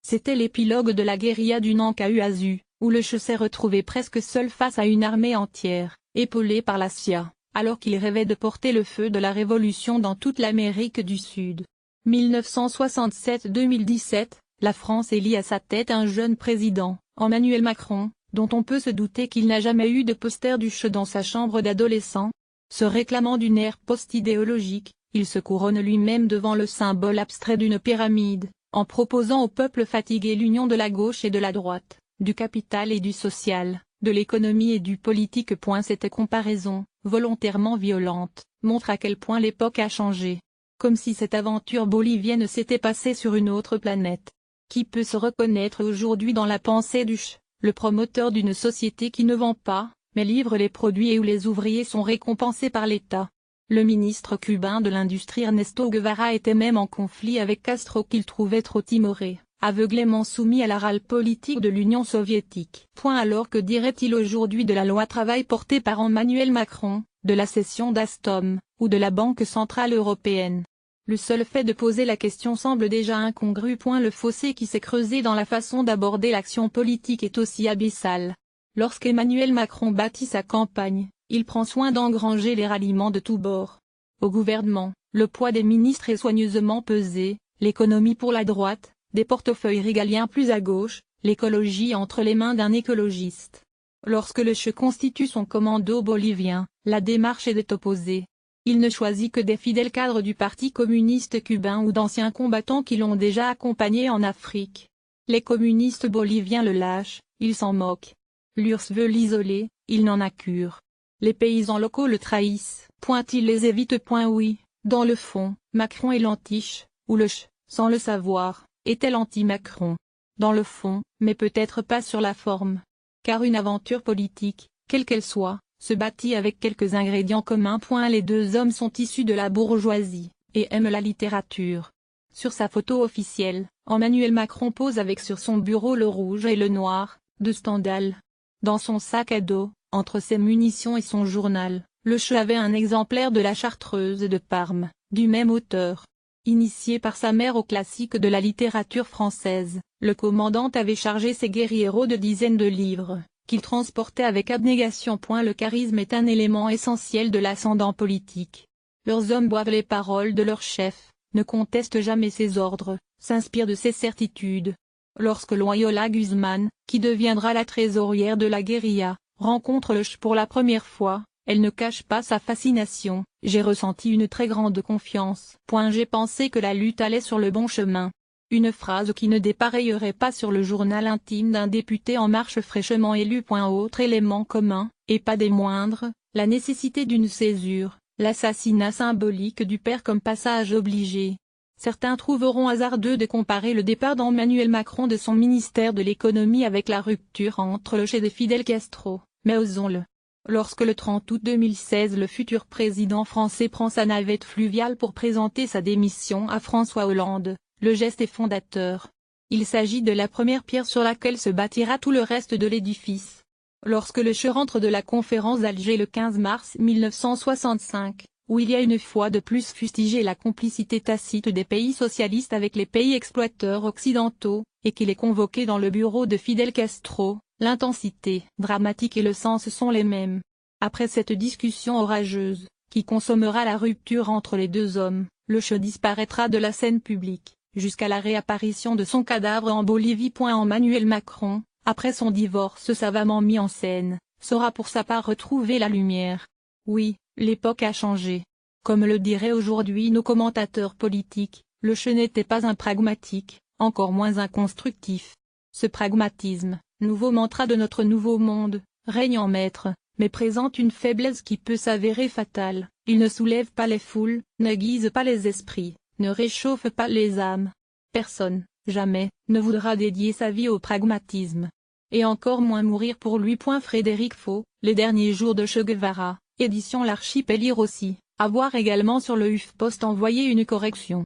C'était l'épilogue de la guérilla du Nankahuazu, où le Che s'est retrouvé presque seul face à une armée entière, épaulée par la CIA, alors qu'il rêvait de porter le feu de la révolution dans toute l'Amérique du Sud. 1967-2017, la France élit à sa tête un jeune président, Emmanuel Macron, dont on peut se douter qu'il n'a jamais eu de poster du Che dans sa chambre d'adolescent. Se réclamant d'une ère post-idéologique, il se couronne lui-même devant le symbole abstrait d'une pyramide, en proposant au peuple fatigué l'union de la gauche et de la droite, du capital et du social, de l'économie et du politique. Cette comparaison, volontairement violente, montre à quel point l'époque a changé. Comme si cette aventure bolivienne s'était passée sur une autre planète. Qui peut se reconnaître aujourd'hui dans la pensée du Che, le promoteur d'une société qui ne vend pas, mais livre les produits et où les ouvriers sont récompensés par l'État? Le ministre cubain de l'Industrie Ernesto Guevara était même en conflit avec Castro qu'il trouvait trop timoré, aveuglément soumis à la râle politique de l'Union soviétique. Alors que dirait-il aujourd'hui de la loi travail portée par Emmanuel Macron, de la cession d'Alstom, ou de la Banque centrale européenne? Le seul fait de poser la question semble déjà incongru. Le fossé qui s'est creusé dans la façon d'aborder l'action politique est aussi abyssal. Lorsqu'Emmanuel Macron bâtit sa campagne, il prend soin d'engranger les ralliements de tous bords. Au gouvernement, le poids des ministres est soigneusement pesé, l'économie pour la droite, des portefeuilles régaliens plus à gauche, l'écologie entre les mains d'un écologiste. Lorsque le Che constitue son commando bolivien, la démarche est opposée. Il ne choisit que des fidèles cadres du Parti communiste cubain ou d'anciens combattants qui l'ont déjà accompagné en Afrique. Les communistes boliviens le lâchent, ils s'en moquent. L'URSS veut l'isoler, il n'en a cure. Les paysans locaux le trahissent, il les évite. Oui, dans le fond, Macron est l'anti-Che, ou le Che, sans le savoir, était l'anti-Macron. Dans le fond, mais peut-être pas sur la forme. Car une aventure politique, quelle qu'elle soit, se bâtit avec quelques ingrédients communs. Les deux hommes sont issus de la bourgeoisie, et aiment la littérature. Sur sa photo officielle, Emmanuel Macron pose avec sur son bureau le rouge et le noir, de Stendhal. Dans son sac à dos, entre ses munitions et son journal, le Che avait un exemplaire de la Chartreuse de Parme, du même auteur. Initié par sa mère aux classiques de la littérature française, le commandant avait chargé ses guérilleros de dizaines de livres, qu'il transportait avec abnégation. Le charisme est un élément essentiel de l'ascendant politique. Leurs hommes boivent les paroles de leur chef, ne contestent jamais ses ordres, s'inspirent de ses certitudes. Lorsque Loyola Guzman, qui deviendra la trésorière de la guérilla, rencontre le Che pour la première fois, elle ne cache pas sa fascination. J'ai ressenti une très grande confiance. J'ai pensé que la lutte allait sur le bon chemin. Une phrase qui ne dépareillerait pas sur le journal intime d'un député En Marche fraîchement élu. Autre élément commun, et pas des moindres, la nécessité d'une césure, l'assassinat symbolique du père comme passage obligé. Certains trouveront hasardeux de comparer le départ d'Emmanuel Macron de son ministère de l'économie avec la rupture entre le Che et Fidel Castro, mais osons-le. Lorsque le 30 août 2016 le futur président français prend sa navette fluviale pour présenter sa démission à François Hollande, le geste est fondateur. Il s'agit de la première pierre sur laquelle se bâtira tout le reste de l'édifice. Lorsque le Che rentre de la conférence d'Alger le 15 mars 1965, où il y a une fois de plus fustigé la complicité tacite des pays socialistes avec les pays exploiteurs occidentaux, et qu'il est convoqué dans le bureau de Fidel Castro, l'intensité dramatique et le sens sont les mêmes. Après cette discussion orageuse, qui consommera la rupture entre les deux hommes, le Che disparaîtra de la scène publique, jusqu'à la réapparition de son cadavre en Bolivie. Emmanuel Macron, après son divorce savamment mis en scène, saura pour sa part retrouver la lumière. Oui, l'époque a changé. Comme le diraient aujourd'hui nos commentateurs politiques, le Che n'était pas un pragmatique, encore moins un constructif. Ce pragmatisme, nouveau mantra de notre nouveau monde, règne en maître, mais présente une faiblesse qui peut s'avérer fatale. Il ne soulève pas les foules, n'aiguise pas les esprits, ne réchauffe pas les âmes. Personne, jamais, ne voudra dédier sa vie au pragmatisme. Et encore moins mourir pour lui. Frédéric Faux, Les derniers jours de Che Guevara, édition L'Archipel. Lire aussi, à voir également sur le HuffPost. Envoyer une correction.